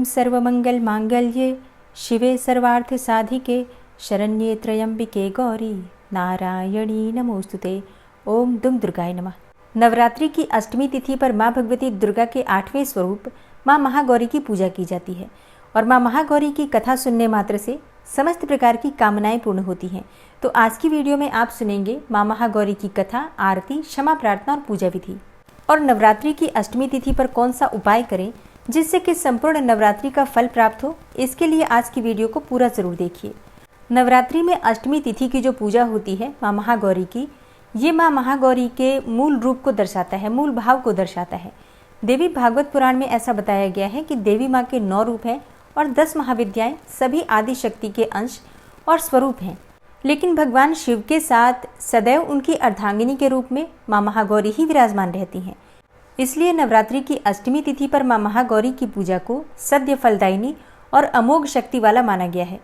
ओम सर्वमंगल मांगल्ये शिवे सर्वार्थ साधिके शरण्ये त्र्यंबिके गौरी नारायणी नमोस्तुते। ओम दुम दुर्गाय नमः। नवरात्रि की अष्टमी तिथि पर माँ भगवती दुर्गा के 8वें स्वरूप माँ महागौरी की पूजा की जाती है और माँ महागौरी की कथा सुनने मात्र से समस्त प्रकार की कामनाएं पूर्ण होती हैं। तो आज की वीडियो में आप सुनेंगे माँ महागौरी की कथा, आरती, क्षमा प्रार्थना और पूजा विधि। और नवरात्रि की अष्टमी तिथि पर कौन सा उपाय करें जिससे कि संपूर्ण नवरात्रि का फल प्राप्त हो, इसके लिए आज की वीडियो को पूरा जरूर देखिए। नवरात्रि में अष्टमी तिथि की जो पूजा होती है माँ महागौरी की, ये माँ महागौरी के मूल रूप को दर्शाता है, मूल भाव को दर्शाता है। देवी भागवत पुराण में ऐसा बताया गया है कि देवी माँ के 9 रूप हैं और 10 महाविद्याएं सभी आदि शक्ति के अंश और स्वरूप हैं, लेकिन भगवान शिव के साथ सदैव उनकी अर्धांगिनी के रूप में माँ महागौरी ही विराजमान रहती हैं। इसलिए नवरात्रि की अष्टमी तिथि पर माँ महागौरी की पूजा को सद्य फलदायिनी और अमोघ शक्ति वाला माना गया है।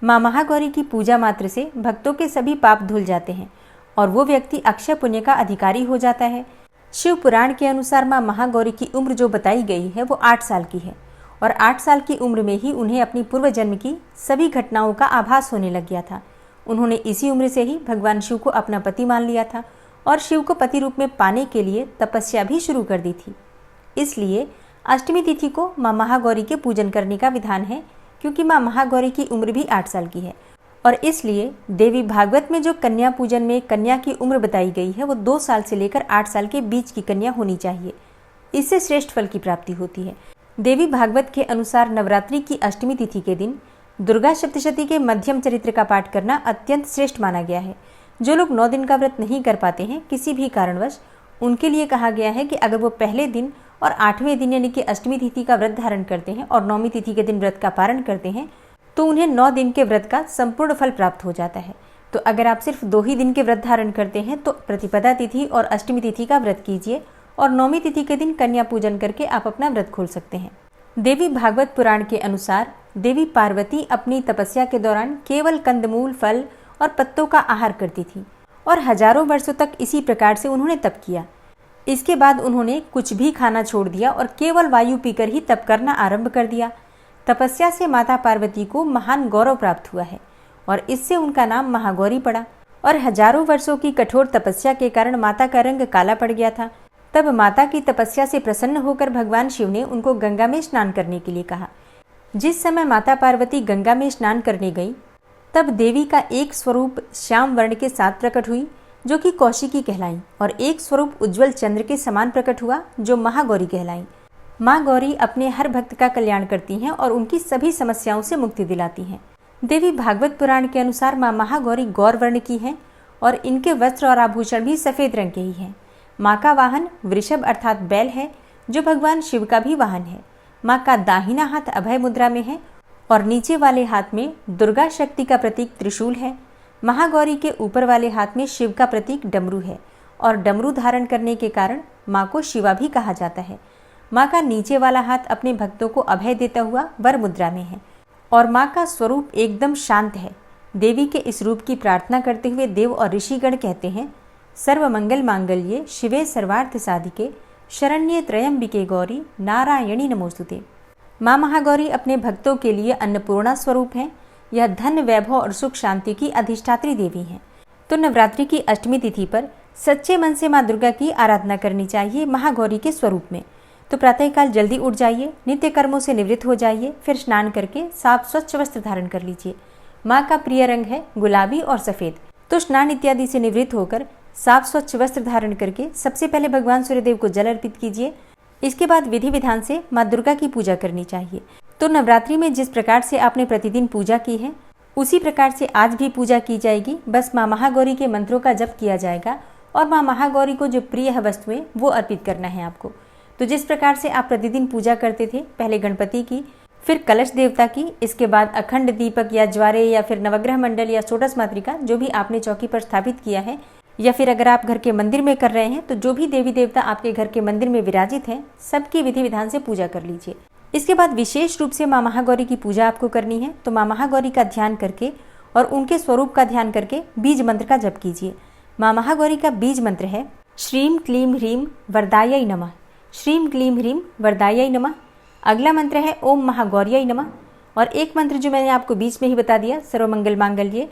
माँ महागौरी की पूजा मात्र से भक्तों के सभी पाप धुल जाते हैं और वो व्यक्ति अक्षय पुण्य का अधिकारी हो जाता है। शिव पुराण के अनुसार माँ महागौरी की उम्र जो बताई गई है वो 8 साल की है और 8 साल की उम्र में ही उन्हें अपनी पूर्व जन्म की सभी घटनाओं का आभास होने लग गया था। उन्होंने इसी उम्र से ही भगवान शिव को अपना पति मान लिया था और शिव को पति रूप में पाने के लिए तपस्या भी शुरू कर दी थी। इसलिए अष्टमी तिथि को माँ महागौरी के पूजन करने का विधान है, क्योंकि माँ महागौरी की उम्र भी 8 साल की है और इसलिए देवी भागवत में जो कन्या पूजन में कन्या की उम्र बताई गई है वो 2 साल से लेकर 8 साल के बीच की कन्या होनी चाहिए। इससे श्रेष्ठ फल की प्राप्ति होती है। देवी भागवत के अनुसार नवरात्रि की अष्टमी तिथि के दिन दुर्गा सप्तशती के मध्यम चरित्र का पाठ करना अत्यंत श्रेष्ठ माना गया है। जो लोग 9 दिन का व्रत नहीं कर पाते हैं किसी भी कारणवश, उनके लिए कहा गया है कि अगर वो पहले दिन और 8वें दिन यानी कि अष्टमी तिथि का व्रत धारण करते हैं और 9वीं तिथि के दिन व्रत का पारण करते हैं तो उन्हें 9 दिन के व्रत का संपूर्ण फल प्राप्त हो जाता है। तो अगर आप सिर्फ 2 ही दिन के व्रत धारण करते हैं तो प्रतिपदा तिथि और अष्टमी तिथि का व्रत कीजिए और 9वीं तिथि के दिन कन्या पूजन करके आप अपना व्रत खोल सकते हैं। देवी भागवत पुराण के अनुसार देवी पार्वती अपनी तपस्या के दौरान केवल कंदमूल, फल और पत्तों का आहार करती थी और हजारों वर्षों तक इसी प्रकार से उन्होंने तप किया। इसके बाद उन्होंने कुछ भी खाना छोड़ दिया और केवल वायु पीकर ही तप करना आरंभ कर दिया। तपस्या से माता पार्वती को महान गौरव प्राप्त हुआ है और इससे उनका नाम महागौरी पड़ा। और हजारों वर्षों की कठोर तपस्या के कारण माता का रंग काला पड़ गया था। तब माता की तपस्या से प्रसन्न होकर भगवान शिव ने उनको गंगा में स्नान करने के लिए कहा। जिस समय माता पार्वती गंगा में स्नान करने गई तब देवी का एक स्वरूप श्याम वर्ण के साथ प्रकट हुई जो कि कौशिकी कहलाई और एक स्वरूप उज्जवल चंद्र के समान प्रकट हुआ जो महागौरी कहलाई। माँ गौरी अपने हर भक्त का कल्याण करती हैं और उनकी सभी समस्याओं से मुक्ति दिलाती हैं। देवी भागवत पुराण के अनुसार माँ महागौरी गौर वर्ण की हैं और इनके वस्त्र और आभूषण भी सफेद रंग के ही हैं। माँ का वाहन वृषभ अर्थात बैल है जो भगवान शिव का भी वाहन है। माँ का दाहिना हाथ अभय मुद्रा में है और नीचे वाले हाथ में दुर्गा शक्ति का प्रतीक त्रिशूल है। महागौरी के ऊपर वाले हाथ में शिव का प्रतीक डमरू है और डमरू धारण करने के कारण माँ को शिवा भी कहा जाता है। माँ का नीचे वाला हाथ अपने भक्तों को अभय देता हुआ वर मुद्रा में है और माँ का स्वरूप एकदम शांत है। देवी के इस रूप की प्रार्थना करते हुए देव और ऋषिगण कहते हैं, सर्वमंगल मांगल्ये शिवे सर्वार्थ साधिके शरण्ये त्र्यंबिके गौरी नारायणी नमोस्तुते। माँ महागौरी अपने भक्तों के लिए अन्नपूर्णा स्वरूप हैं। यह धन, वैभव और सुख शांति की अधिष्ठात्री देवी हैं। तो नवरात्रि की अष्टमी तिथि पर सच्चे मन से माँ दुर्गा की आराधना करनी चाहिए महागौरी के स्वरूप में। तो प्रातःकाल जल्दी उठ जाइए, नित्य कर्मों से निवृत्त हो जाइए, फिर स्नान करके साफ स्वच्छ वस्त्र धारण कर लीजिए। माँ का प्रिय रंग है गुलाबी और सफेद। तो स्नान इत्यादि से निवृत्त होकर साफ स्वच्छ वस्त्र धारण करके सबसे पहले भगवान सूर्यदेव को जल अर्पित कीजिए। इसके बाद विधि विधान से माँ दुर्गा की पूजा करनी चाहिए। तो नवरात्रि में जिस प्रकार से आपने प्रतिदिन पूजा की है उसी प्रकार से आज भी पूजा की जाएगी। बस माँ महागौरी के मंत्रों का जप किया जाएगा और माँ महागौरी को जो प्रिय है वस्तुएं वो अर्पित करना है आपको। तो जिस प्रकार से आप प्रतिदिन पूजा करते थे, पहले गणपति की, फिर कलश देवता की, इसके बाद अखंड दीपक या ज्वारे या फिर नवग्रह मंडल या षोडश मातृका जो भी आपने चौकी पर स्थापित किया है, या फिर अगर आप घर के मंदिर में कर रहे हैं तो जो भी देवी देवता आपके घर के मंदिर में विराजित हैं सबकी विधि विधान से पूजा कर लीजिए। इसके बाद विशेष रूप से माँ महागौरी की पूजा आपको करनी है। तो माँ महागौरी का ध्यान करके और उनके स्वरूप का ध्यान करके बीज मंत्र का जप कीजिए। माँ महागौरी का बीज मंत्र है श्रीम क्लीम ह्रीम वरदायै नमः। श्रीम क्लीम ह्रीम वरदायै नमः। अगला मंत्र है ओम महागौर्यै नमः, और एक मंत्र जो मैंने आपको बीच में ही बता दिया, सर्वमंगल मांगल्ये।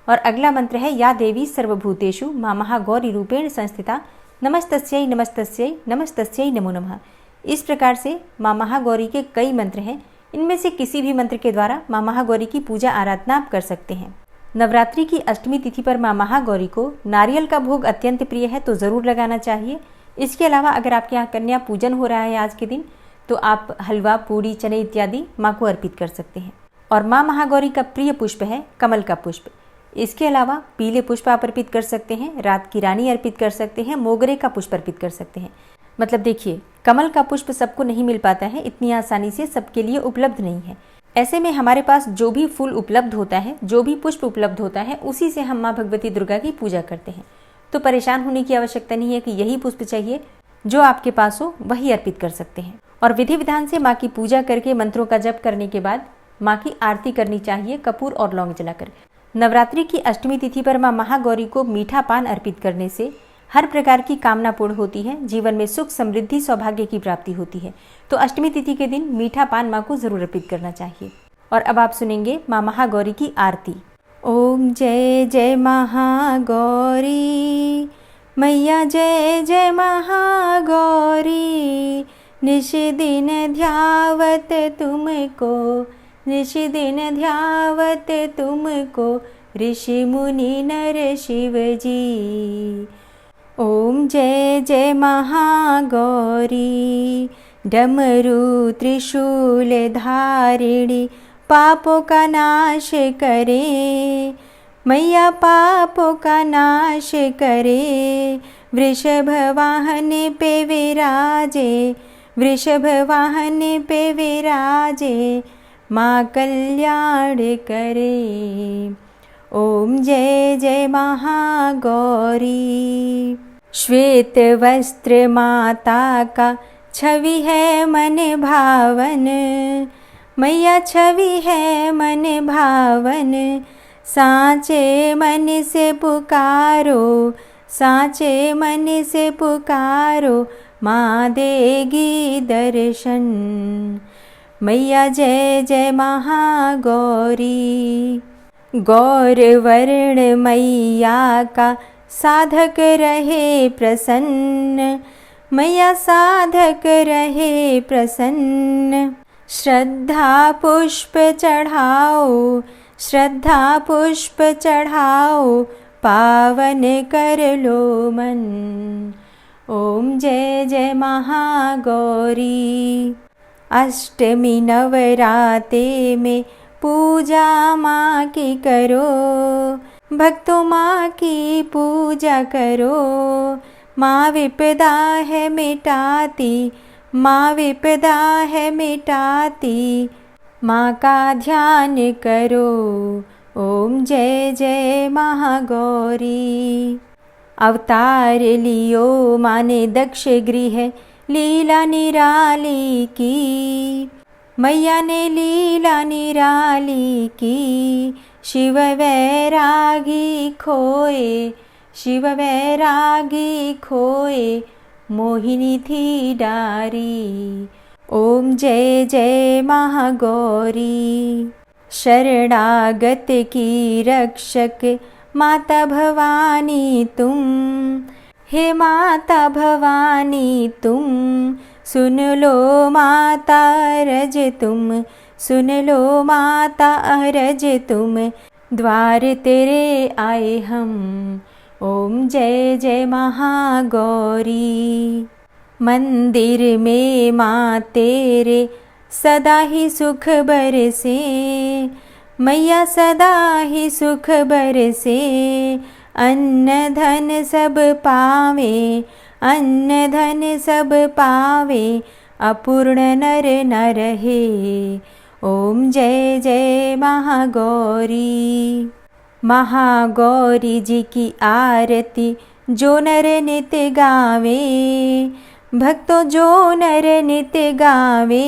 और अगला मंत्र है या देवी सर्वभूतेषु मां महागौरी रूपेण संस्थिता नमस्तस्यै नमस्तस्यै नमस्तस्यै नमो नमः। इस प्रकार से मां महागौरी के कई मंत्र हैं। इनमें से किसी भी मंत्र के द्वारा मां महागौरी की पूजा आराधना आप कर सकते हैं। नवरात्रि की अष्टमी तिथि पर मां महागौरी को नारियल का भोग अत्यंत प्रिय है, तो ज़रूर लगाना चाहिए। इसके अलावा अगर आपके यहाँ कन्या पूजन हो रहा है आज के दिन, तो आप हलवा, पूड़ी, चने इत्यादि माँ को अर्पित कर सकते हैं। और माँ महागौरी का प्रिय पुष्प है कमल का पुष्प। इसके अलावा पीले पुष्प आप अर्पित कर सकते हैं, रात की रानी अर्पित कर सकते हैं, मोगरे का पुष्प अर्पित कर सकते हैं। मतलब देखिए, कमल का पुष्प सबको नहीं मिल पाता है, इतनी आसानी से सबके लिए उपलब्ध नहीं है। ऐसे में हमारे पास जो भी फूल उपलब्ध होता है, जो भी पुष्प उपलब्ध होता है, उसी से हम माँ भगवती दुर्गा की पूजा करते हैं। तो परेशान होने की आवश्यकता नहीं है कि यही पुष्प चाहिए, जो आपके पास हो वही अर्पित कर सकते हैं। और विधि विधान से माँ की पूजा करके मंत्रों का जप करने के बाद माँ की आरती करनी चाहिए कपूर और लौंग जलाकर। नवरात्रि की अष्टमी तिथि पर माँ महागौरी को मीठा पान अर्पित करने से हर प्रकार की कामना पूर्ण होती है, जीवन में सुख, समृद्धि, सौभाग्य की प्राप्ति होती है। तो अष्टमी तिथि के दिन मीठा पान माँ को जरूर अर्पित करना चाहिए। और अब आप सुनेंगे माँ महागौरी की आरती। ओम जय जय महागौरी मैया, जय जय महागौरी, निश दिन ध्यावत तुमको, निश दिन ध्यावत तुमको, ऋषि मुनि नर शिव जी। ओम जय जय महागौरी, डमरू त्रिशूल धारिणी, पापों का नाश करे मैया, पापों का नाश करे। वृषभ वाहन पे विराजे, वृषभ वाहन पे विराजे, माँ कल्याण करे। ओम जय जय महागौरी। श्वेत वस्त्र माता का छवि है मन भावन मैया, छवि है मन भावन। साँचे मन से पुकारो, साँचे मन से पुकारो, माँ देगी दर्शन। मैया जय जय महागौरी। गौर वर्ण मैया का साधक रहे प्रसन्न मैया, साधक रहे प्रसन्न। श्रद्धा पुष्प चढ़ाओ, श्रद्धा पुष्प चढ़ाओ, पावन कर लो मन। ओम जय जय महागौरी। अष्टमी नवराते में पूजा माँ की करो, भक्तों माँ की पूजा करो। माँ विपदा है मिटाती, माँ विपदा है मिटाती, माँ का ध्यान करो। ओम जय जय महागौरी। अवतार लियो माँ ने दक्ष गृह, लीला निराली की मैया ने लीला निराली की। शिव वैरागी खोए, शिव वैरागी खोए, मोहिनी थी डारी। ओम जय जय महागौरी। शरणागत की रक्षक माता भवानी तुम, हे माता भवानी तुम। सुन लो माता अरज तुम, सुन लो माता अरज तुम, द्वार तेरे आए हम। ओम जय जय महागौरी। मंदिर में माँ तेरे सदा ही सुख बरसे मैया, सदा ही सुख बरसे। अन्न धन सब पावे, अन्न धन सब पावे, अपूर्ण नर न रहे। ओम जय जय महागौरी। महागौरी जी की आरती जो नर नित्य गावे, भक्तों जो नर नित्य गावे।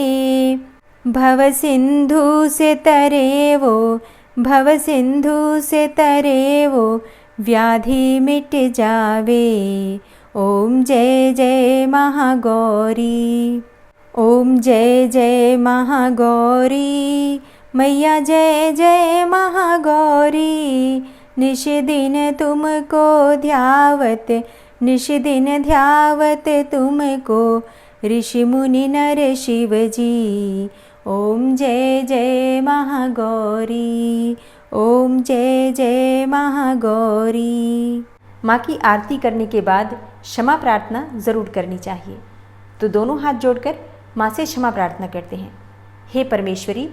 भव सिंधु से तरे वो, भव सिंधु से तरे वो, व्याधि मिट जावे। ओम जय जय महागौरी। ओम जय जय महागौरी मैया, जय जय महागौरी। निश दिन तुमको ध्यावत, निश दिन ध्यावत तुमको, ऋषि मुनि नर शिव जी। ओम जय जय महागौरी, ओम जय जय महागौरी। माँ की आरती करने के बाद क्षमा प्रार्थना ज़रूर करनी चाहिए। तो दोनों हाथ जोड़कर माँ से क्षमा प्रार्थना करते हैं। हे परमेश्वरी,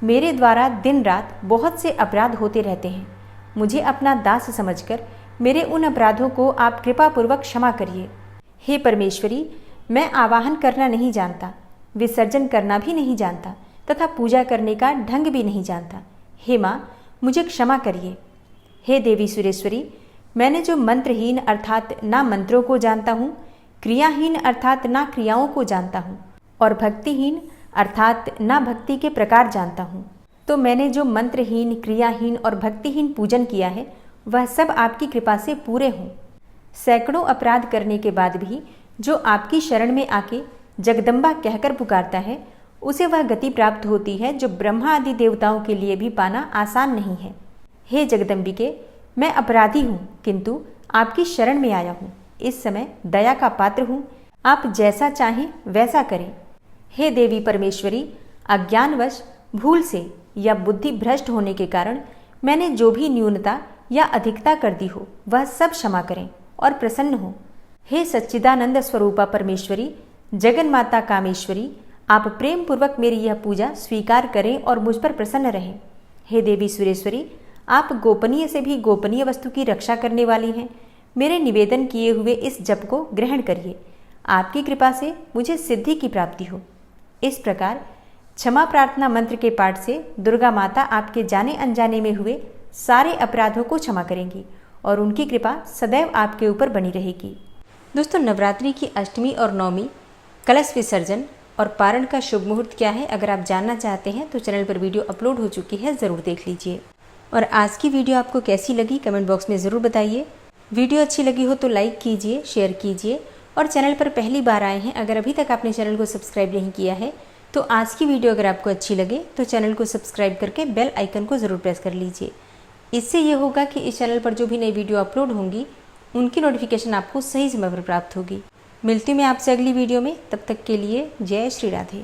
मेरे द्वारा दिन रात बहुत से अपराध होते रहते हैं। मुझे अपना दास समझकर मेरे उन अपराधों को आप कृपापूर्वक क्षमा करिए। हे परमेश्वरी, मैं आवाहन करना नहीं जानता, विसर्जन करना भी नहीं जानता तथा पूजा करने का ढंग भी नहीं जानता। हे माँ, मुझे क्षमा करिए। हे देवी सुरेश्वरी, मैंने जो मंत्रहीन अर्थात ना मंत्रों को जानता हूँ, क्रियाहीन अर्थात ना क्रियाओं को जानता हूँ, और भक्तिहीन अर्थात ना भक्ति के प्रकार जानता हूँ, तो मैंने जो मंत्रहीन, क्रियाहीन और भक्तिहीन पूजन किया है वह सब आपकी कृपा से पूरे हों। सैकड़ों अपराध करने के बाद भी जो आपकी शरण में आके जगदम्बा कहकर पुकारता है, उसे वह गति प्राप्त होती है जो ब्रह्मा आदि देवताओं के लिए भी पाना आसान नहीं है। हे जगदम्बिके, मैं अपराधी हूँ किंतु आपकी शरण में आया हूँ। इस समय दया का पात्र हूँ, आप जैसा चाहें वैसा करें। हे देवी परमेश्वरी, अज्ञानवश, भूल से या बुद्धि भ्रष्ट होने के कारण मैंने जो भी न्यूनता या अधिकता कर दी हो वह सब क्षमा करें और प्रसन्न हो। हे सच्चिदानंद स्वरूपा परमेश्वरी, जगन माता कामेश्वरी, आप प्रेम पूर्वक मेरी यह पूजा स्वीकार करें और मुझ पर प्रसन्न रहें। हे देवी सुरेश्वरी, आप गोपनीय से भी गोपनीय वस्तु की रक्षा करने वाली हैं। मेरे निवेदन किए हुए इस जप को ग्रहण करिए। आपकी कृपा से मुझे सिद्धि की प्राप्ति हो। इस प्रकार क्षमा प्रार्थना मंत्र के पाठ से दुर्गा माता आपके जाने अनजाने में हुए सारे अपराधों को क्षमा करेंगी और उनकी कृपा सदैव आपके ऊपर बनी रहेगी। दोस्तों, नवरात्रि की अष्टमी और नवमी, कलश विसर्जन और पारण का शुभ मुहूर्त क्या है, अगर आप जानना चाहते हैं तो चैनल पर वीडियो अपलोड हो चुकी है, ज़रूर देख लीजिए। और आज की वीडियो आपको कैसी लगी कमेंट बॉक्स में ज़रूर बताइए। वीडियो अच्छी लगी हो तो लाइक कीजिए, शेयर कीजिए, और चैनल पर पहली बार आए हैं, अगर अभी तक आपने चैनल को सब्सक्राइब नहीं किया है तो आज की वीडियो अगर आपको अच्छी लगे तो चैनल को सब्सक्राइब करके बेल आइकन को ज़रूर प्रेस कर लीजिए। इससे ये होगा कि इस चैनल पर जो भी नई वीडियो अपलोड होंगी उनकी नोटिफिकेशन आपको सही समय पर प्राप्त होगी। मिलती हूँ मैं आपसे अगली वीडियो में, तब तक के लिए जय श्री राधे।